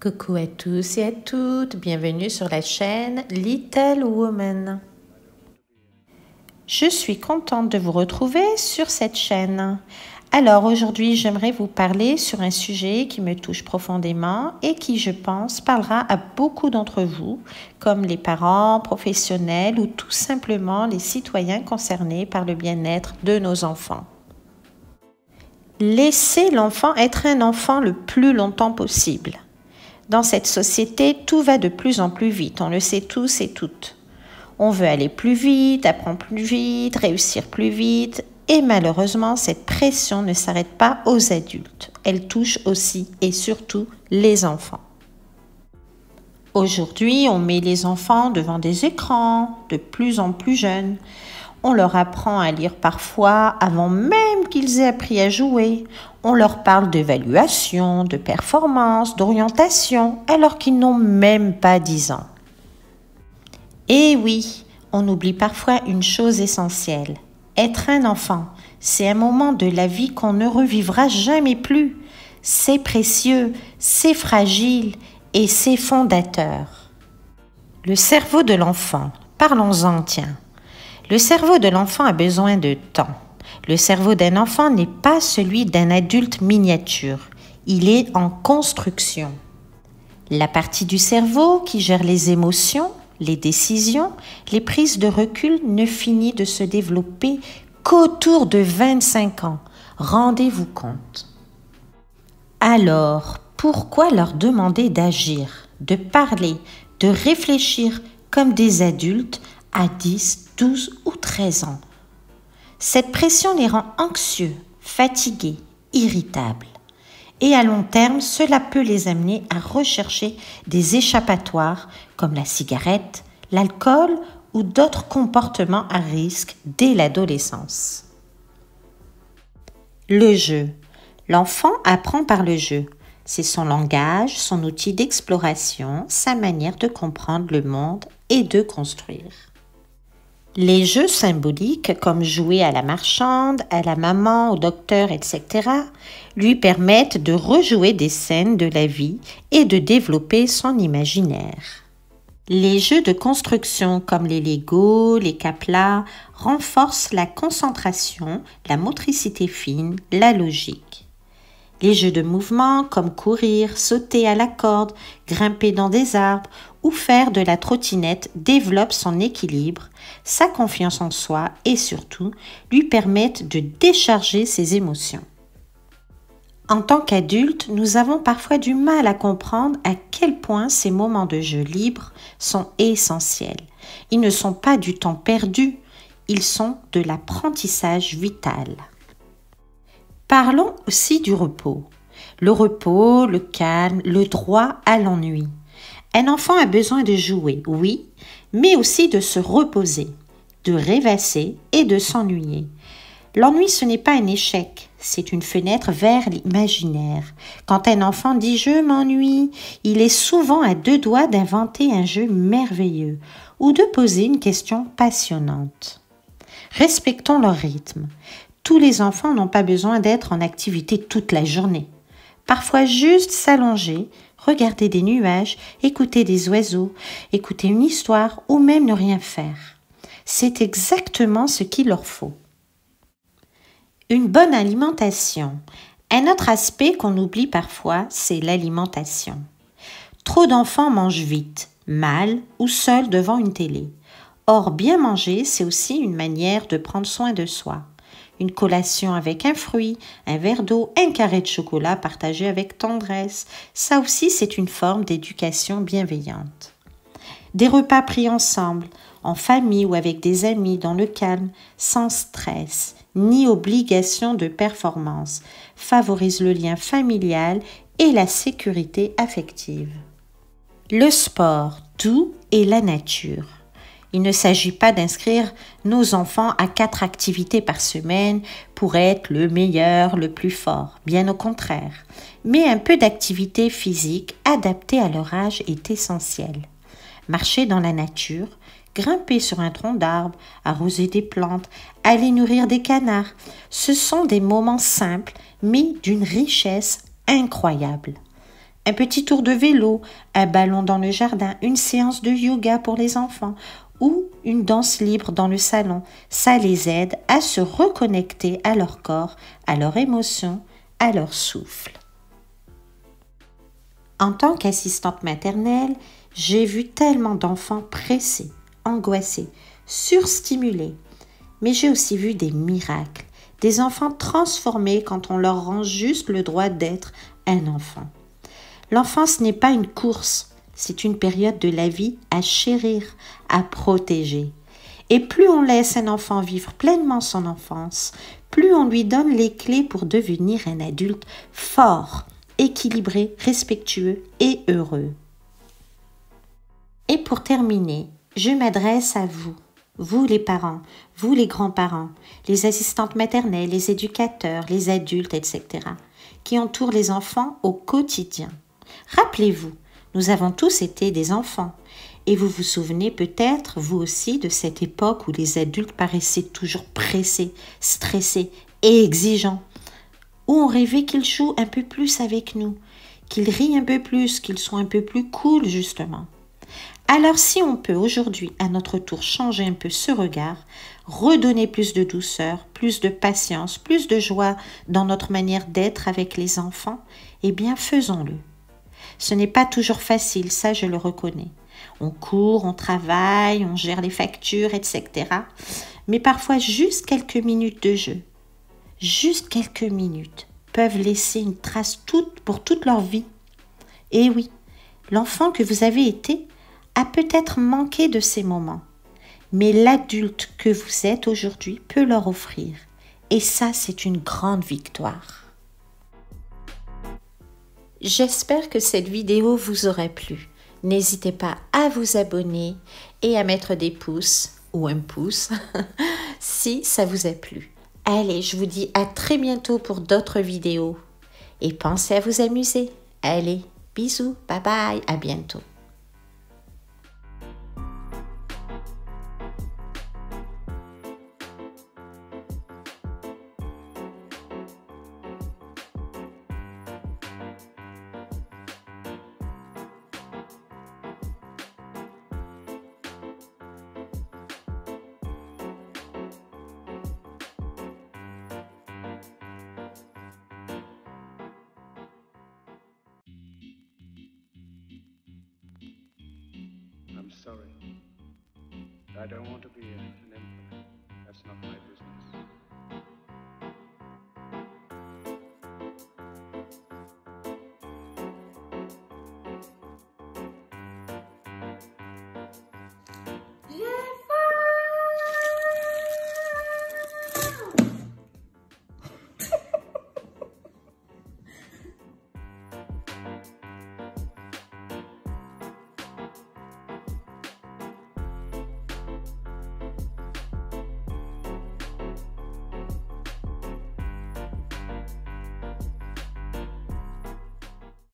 Coucou à tous et à toutes, bienvenue sur la chaîne Little Woman. Je suis contente de vous retrouver sur cette chaîne. Alors aujourd'hui, j'aimerais vous parler sur un sujet qui me touche profondément et qui, je pense, parlera à beaucoup d'entre vous, comme les parents, professionnels ou tout simplement les citoyens concernés par le bien-être de nos enfants. Laissez l'enfant être un enfant le plus longtemps possible. Dans cette société, tout va de plus en plus vite, on le sait tous et toutes. On veut aller plus vite, apprendre plus vite, réussir plus vite, et malheureusement, cette pression ne s'arrête pas aux adultes. Elle touche aussi et surtout les enfants. Aujourd'hui, on met les enfants devant des écrans de plus en plus jeunes. On leur apprend à lire parfois avant même qu'ils aient appris à jouer. On leur parle d'évaluation, de performance, d'orientation, alors qu'ils n'ont même pas 10 ans. Et oui, on oublie parfois une chose essentielle. Être un enfant, c'est un moment de la vie qu'on ne revivra jamais plus. C'est précieux, c'est fragile et c'est fondateur. Le cerveau de l'enfant, parlons-en, tiens. Le cerveau de l'enfant a besoin de temps. Le cerveau d'un enfant n'est pas celui d'un adulte miniature. Il est en construction. La partie du cerveau qui gère les émotions, les décisions, les prises de recul ne finit de se développer qu'autour de 25 ans. Rendez-vous compte. Alors, pourquoi leur demander d'agir, de parler, de réfléchir comme des adultes à 10, 12 ou 13 ans. Cette pression les rend anxieux, fatigués, irritables. Et à long terme, cela peut les amener à rechercher des échappatoires comme la cigarette, l'alcool ou d'autres comportements à risque dès l'adolescence. Le jeu. L'enfant apprend par le jeu. C'est son langage, son outil d'exploration, sa manière de comprendre le monde et de construire. Les jeux symboliques, comme jouer à la marchande, à la maman, au docteur, etc., lui permettent de rejouer des scènes de la vie et de développer son imaginaire. Les jeux de construction, comme les Lego, les Kapla, renforcent la concentration, la motricité fine, la logique. Les jeux de mouvement, comme courir, sauter à la corde, grimper dans des arbres ou faire de la trottinette développent son équilibre, sa confiance en soi et surtout lui permettent de décharger ses émotions. En tant qu'adultes, nous avons parfois du mal à comprendre à quel point ces moments de jeu libre sont essentiels. Ils ne sont pas du temps perdu, ils sont de l'apprentissage vital. Parlons aussi du repos. Le repos, le calme, le droit à l'ennui. Un enfant a besoin de jouer, oui, mais aussi de se reposer, de rêvasser et de s'ennuyer. L'ennui, ce n'est pas un échec, c'est une fenêtre vers l'imaginaire. Quand un enfant dit « je m'ennuie », il est souvent à deux doigts d'inventer un jeu merveilleux ou de poser une question passionnante. Respectons leur rythme. Tous les enfants n'ont pas besoin d'être en activité toute la journée. Parfois juste s'allonger, regarder des nuages, écouter des oiseaux, écouter une histoire ou même ne rien faire. C'est exactement ce qu'il leur faut. Une bonne alimentation. Un autre aspect qu'on oublie parfois, c'est l'alimentation. Trop d'enfants mangent vite, mal ou seuls devant une télé. Or, bien manger, c'est aussi une manière de prendre soin de soi. Une collation avec un fruit, un verre d'eau, un carré de chocolat partagé avec tendresse. Ça aussi, c'est une forme d'éducation bienveillante. Des repas pris ensemble, en famille ou avec des amis dans le calme, sans stress, ni obligation de performance, favorisent le lien familial et la sécurité affective. Le sport, tout et la nature. Il ne s'agit pas d'inscrire nos enfants à 4 activités par semaine pour être le meilleur, le plus fort. Bien au contraire. Mais un peu d'activité physique adaptée à leur âge est essentiel. Marcher dans la nature, grimper sur un tronc d'arbre, arroser des plantes, aller nourrir des canards, ce sont des moments simples mais d'une richesse incroyable. Un petit tour de vélo, un ballon dans le jardin, une séance de yoga pour les enfants ou une danse libre dans le salon, ça les aide à se reconnecter à leur corps, à leurs émotions, à leur souffle. En tant qu'assistante maternelle, j'ai vu tellement d'enfants pressés, angoissés, surstimulés. Mais j'ai aussi vu des miracles, des enfants transformés quand on leur rend juste le droit d'être un enfant. L'enfance n'est pas une course, c'est une période de la vie à chérir, à protéger. Et plus on laisse un enfant vivre pleinement son enfance, plus on lui donne les clés pour devenir un adulte fort, équilibré, respectueux et heureux. Et pour terminer, je m'adresse à vous, vous les parents, vous les grands-parents, les assistantes maternelles, les éducateurs, les adultes, etc., qui entourent les enfants au quotidien. Rappelez-vous, nous avons tous été des enfants, et vous vous souvenez peut-être, vous aussi, de cette époque où les adultes paraissaient toujours pressés, stressés et exigeants, où on rêvait qu'ils jouent un peu plus avec nous, qu'ils rient un peu plus, qu'ils soient un peu plus cool, justement. Alors si on peut aujourd'hui à notre tour changer un peu ce regard, redonner plus de douceur, plus de patience, plus de joie dans notre manière d'être avec les enfants, eh bien faisons-le. Ce n'est pas toujours facile, ça je le reconnais. On court, on travaille, on gère les factures, etc. Mais parfois juste quelques minutes de jeu, juste quelques minutes, peuvent laisser une trace pour toute leur vie. Et oui, l'enfant que vous avez été a peut-être manqué de ces moments, mais l'adulte que vous êtes aujourd'hui peut leur offrir. Et ça, c'est une grande victoire. J'espère que cette vidéo vous aura plu. N'hésitez pas à vous abonner et à mettre des pouces ou un pouce si ça vous a plu. Allez, je vous dis à très bientôt pour d'autres vidéos. Et pensez à vous amuser. Allez, bisous, bye bye, à bientôt. I'm sorry. I don't want to be an emperor. That's not my business.